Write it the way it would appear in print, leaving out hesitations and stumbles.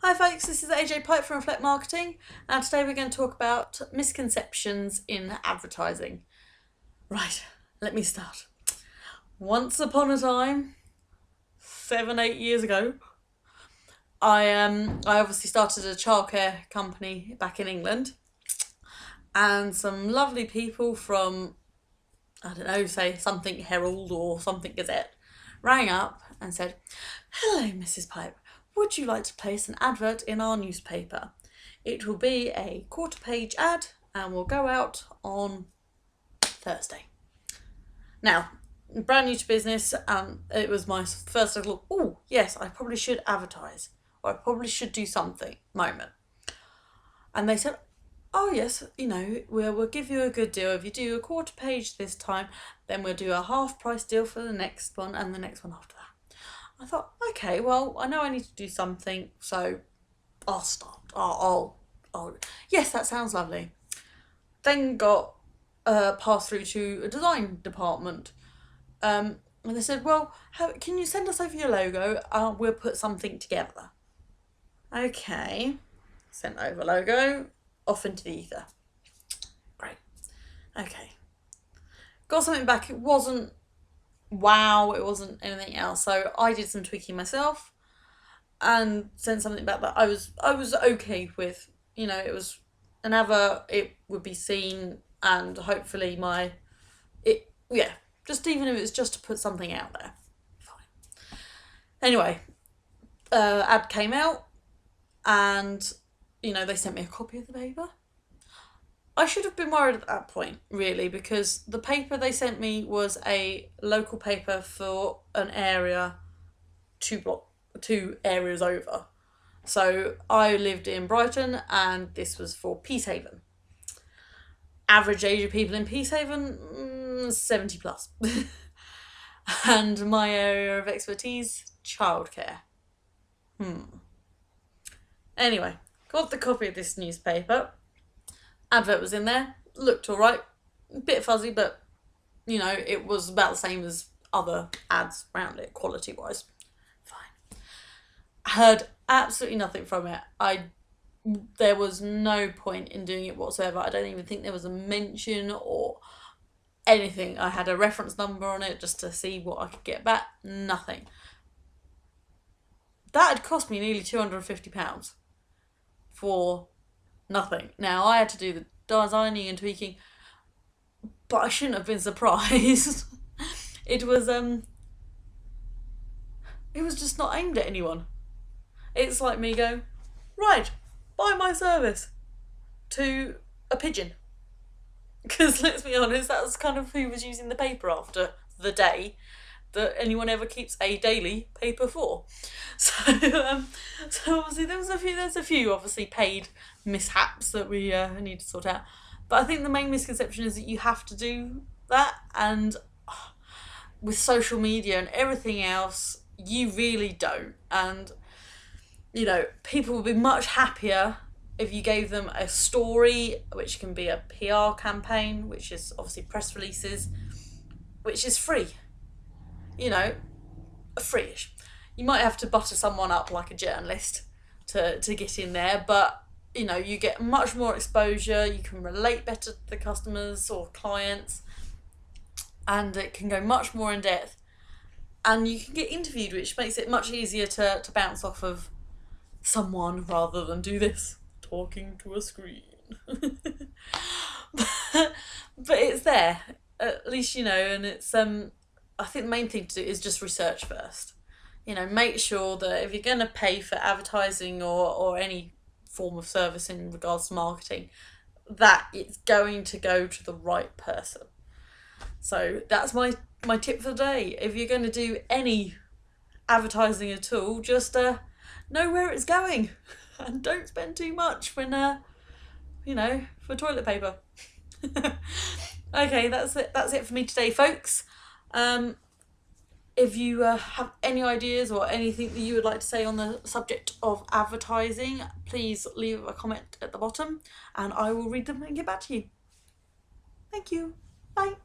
Hi folks, this is AJ Pipe from Reflect Marketing, and today we're going to talk about misconceptions in advertising. Right, let me start. Once upon a time, 7-8 years ago, I obviously started a childcare company back in England, and some lovely people from, I don't know, say something Herald or something Gazette, rang up and said, "Hello, Mrs. Pipe. Would you like to place an advert in our newspaper? It will be a quarter-page ad and will go out on Thursday." Now, brand new to business, it was my first little, oh, yes, I probably should advertise, or I probably should do something moment. And they said, "Oh, yes, we'll give you a good deal. If you do a quarter page this time, then we'll do a half price deal for the next one and the next one after that." I thought, okay, well, I know I need to do something, so I'll start. Yes, that sounds lovely. Then got passed through to a design department. And they said, "Well, can you send us over your logo? We'll put something together." Okay, sent over logo, off into the ether. Great. Okay. Got something back. It wasn't wow, it wasn't anything else. So I did some tweaking myself and sent something back that I was okay with. It was an advert, it would be seen, and hopefully just even if it's just to put something out there. Fine. Anyway, ad came out and they sent me a copy of the paper. I should have been worried at that point, really, because the paper they sent me was a local paper for an area two areas over. So I lived in Brighton and this was for Peacehaven. Average age of people in Peacehaven, 70 plus. And my area of expertise, childcare. Anyway, got the copy of this newspaper. Advert was in there, looked alright, a bit fuzzy, but it was about the same as other ads around it, quality wise. Fine. Heard absolutely nothing from it. There was no point in doing it whatsoever. I don't even think there was a mention or anything. I had a reference number on it just to see what I could get back. Nothing. That had cost me nearly £250 for nothing. Now, I had to do the designing and tweaking, but I shouldn't have been surprised. It was just not aimed at anyone. It's like me going, "Right, buy my service," to a pigeon. Because let's be honest, that's kind of who was using the paper after the day that anyone ever keeps a daily paper for. So obviously there's a few obviously paid mishaps that we need to sort out. But I think the main misconception is that you have to do that, and with social media and everything else, you really don't. And people will be much happier if you gave them a story, which can be a PR campaign, which is obviously press releases, which is free. Free-ish. You might have to butter someone up like a journalist to get in there, but you get much more exposure, you can relate better to the customers or clients, and it can go much more in depth, and you can get interviewed, which makes it much easier to bounce off of someone rather than do this, talking to a screen. but it's there, at least, and it's I think the main thing to do is just research first. Make sure that if you're going to pay for advertising or any form of service in regards to marketing, that it's going to go to the right person. So that's my tip for the day. If you're going to do any advertising at all, just know where it's going and don't spend too much when for toilet paper. Okay, that's it for me today, folks. If you have any ideas or anything that you would like to say on the subject of advertising, please leave a comment at the bottom and I will read them and get back to you. Thank you. Bye.